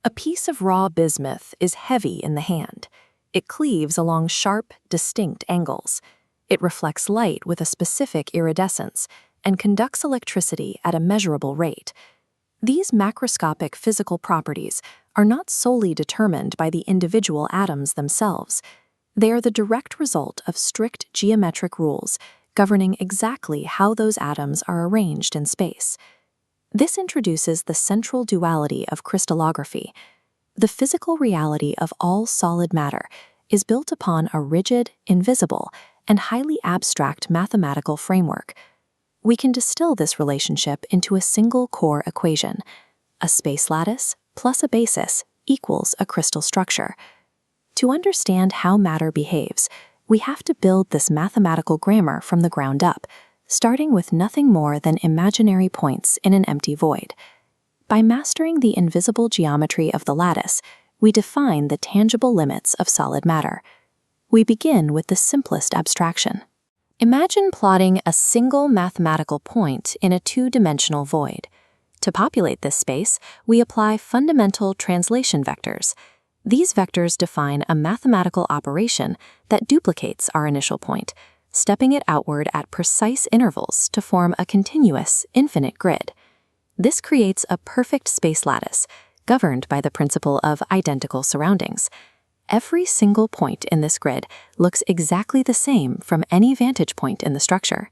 A piece of raw bismuth is heavy in the hand. It cleaves along sharp, distinct angles. It reflects light with a specific iridescence and conducts electricity at a measurable rate. These macroscopic physical properties are not solely determined by the individual atoms themselves. They are the direct result of strict geometric rules governing exactly how those atoms are arranged in space. This introduces the central duality of crystallography. The physical reality of all solid matter is built upon a rigid, invisible, and highly abstract mathematical framework. We can distill this relationship into a single core equation. A space lattice plus a basis equals a crystal structure. To understand how matter behaves, we have to build this mathematical grammar from the ground up, starting with nothing more than imaginary points in an empty void. By mastering the invisible geometry of the lattice, we define the tangible limits of solid matter. We begin with the simplest abstraction. Imagine plotting a single mathematical point in a two-dimensional void. To populate this space, we apply fundamental translation vectors. These vectors define a mathematical operation that duplicates our initial point, stepping it outward at precise intervals to form a continuous, infinite grid. This creates a perfect space lattice, governed by the principle of identical surroundings. Every single point in this grid looks exactly the same from any vantage point in the structure.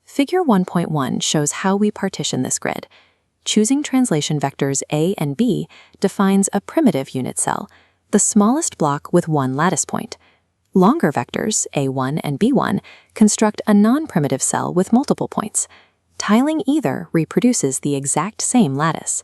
Figure 1.1 shows how we partition this grid. Choosing translation vectors A and B defines a primitive unit cell, the smallest block with one lattice point. Longer vectors, A1 and B1, construct a non-primitive cell with multiple points. Tiling either reproduces the exact same lattice.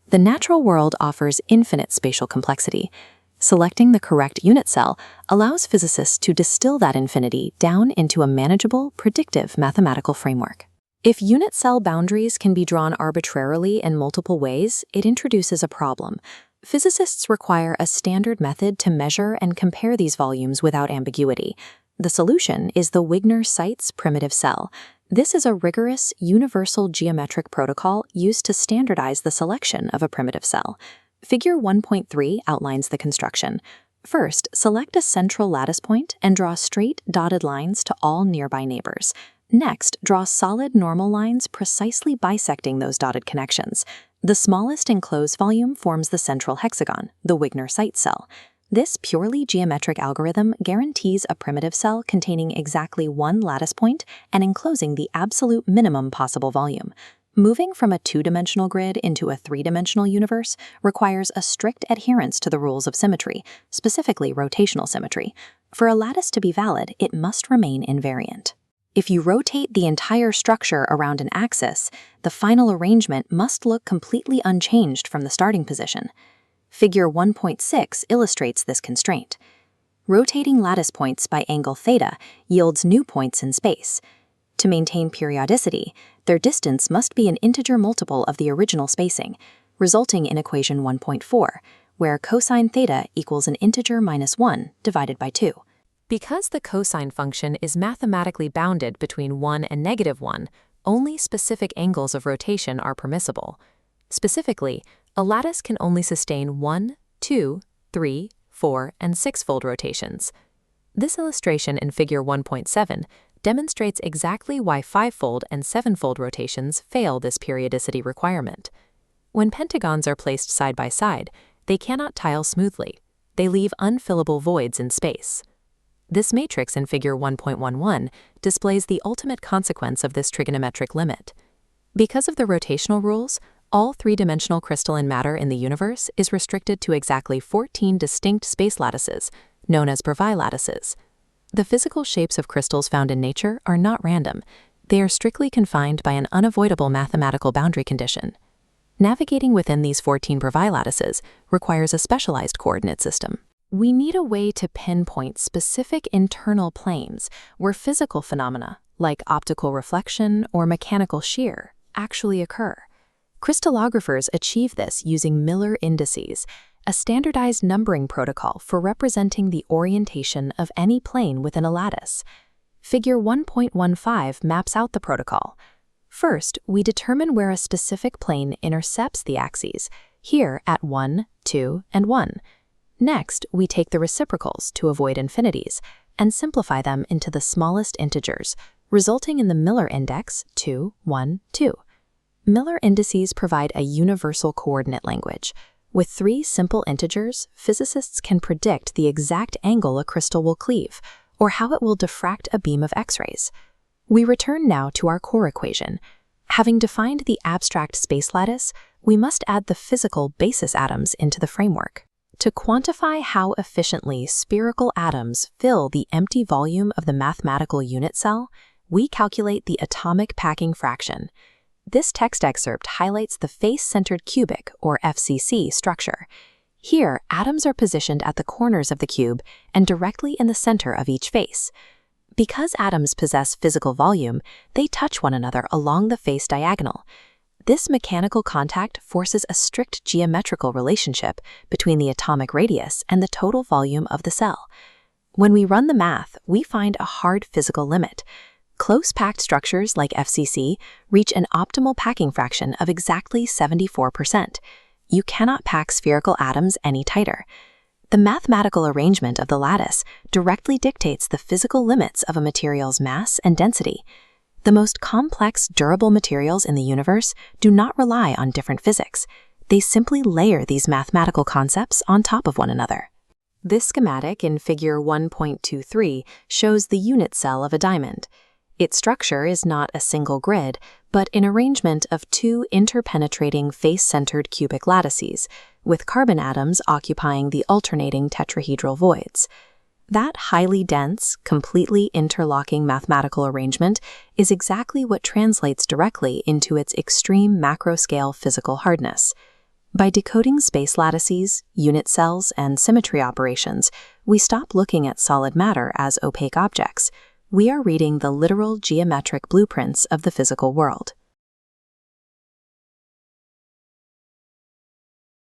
The natural world offers infinite spatial complexity. Selecting the correct unit cell allows physicists to distill that infinity down into a manageable, predictive mathematical framework. If unit cell boundaries can be drawn arbitrarily in multiple ways, it introduces a problem. Physicists require a standard method to measure and compare these volumes without ambiguity. The solution is the Wigner-Seitz primitive cell. This is a rigorous, universal geometric protocol used to standardize the selection of a primitive cell. Figure 1.3 outlines the construction. First, select a central lattice point and draw straight dotted lines to all nearby neighbors. Next, draw solid normal lines precisely bisecting those dotted connections. The smallest enclosed volume forms the central hexagon, the Wigner-Seitz cell. This purely geometric algorithm guarantees a primitive cell containing exactly one lattice point and enclosing the absolute minimum possible volume. Moving from a two-dimensional grid into a three-dimensional universe requires a strict adherence to the rules of symmetry, specifically rotational symmetry. For a lattice to be valid, it must remain invariant. If you rotate the entire structure around an axis, the final arrangement must look completely unchanged from the starting position. Figure 1.6 illustrates this constraint. Rotating lattice points by angle theta yields new points in space. To maintain periodicity, their distance must be an integer multiple of the original spacing, resulting in equation 1.4, where cosine theta equals an integer minus 1 divided by 2. Because the cosine function is mathematically bounded between 1 and -1, only specific angles of rotation are permissible. Specifically, a lattice can only sustain 1, 2, 3, 4, and 6-fold rotations. This illustration in figure 1.7 demonstrates exactly why 5-fold and 7-fold rotations fail this periodicity requirement. When pentagons are placed side by side, they cannot tile smoothly. They leave unfillable voids in space. This matrix in figure 1.11 displays the ultimate consequence of this trigonometric limit. Because of the rotational rules, all three-dimensional crystalline matter in the universe is restricted to exactly 14 distinct space lattices, known as Bravais lattices. The physical shapes of crystals found in nature are not random. They are strictly confined by an unavoidable mathematical boundary condition. Navigating within these 14 Bravais lattices requires a specialized coordinate system. We need a way to pinpoint specific internal planes where physical phenomena, like optical reflection or mechanical shear, actually occur. Crystallographers achieve this using Miller indices, a standardized numbering protocol for representing the orientation of any plane within a lattice. Figure 1.15 maps out the protocol. First, we determine where a specific plane intercepts the axes, here at 1, 2, and 1. Next, we take the reciprocals to avoid infinities and simplify them into the smallest integers, resulting in the Miller index 2, 1, 2. Miller indices provide a universal coordinate language. With 3 simple integers, physicists can predict the exact angle a crystal will cleave, or how it will diffract a beam of X-rays. We return now to our core equation. Having defined the abstract space lattice, we must add the physical basis atoms into the framework. To quantify how efficiently spherical atoms fill the empty volume of the mathematical unit cell, we calculate the atomic packing fraction. This text excerpt highlights the face-centered cubic, or FCC, structure. Here, atoms are positioned at the corners of the cube and directly in the center of each face. Because atoms possess physical volume, they touch one another along the face diagonal. This mechanical contact forces a strict geometrical relationship between the atomic radius and the total volume of the cell. When we run the math, we find a hard physical limit. Close-packed structures like FCC reach an optimal packing fraction of exactly 74%. You cannot pack spherical atoms any tighter. The mathematical arrangement of the lattice directly dictates the physical limits of a material's mass and density. The most complex, durable materials in the universe do not rely on different physics. They simply layer these mathematical concepts on top of one another. This schematic in Figure 1.23 shows the unit cell of a diamond. Its structure is not a single grid, but an arrangement of 2 interpenetrating face-centered cubic lattices, with carbon atoms occupying the alternating tetrahedral voids. That highly dense, completely interlocking mathematical arrangement is exactly what translates directly into its extreme macro-scale physical hardness. By decoding space lattices, unit cells, and symmetry operations, we stop looking at solid matter as opaque objects. We are reading the literal geometric blueprints of the physical world.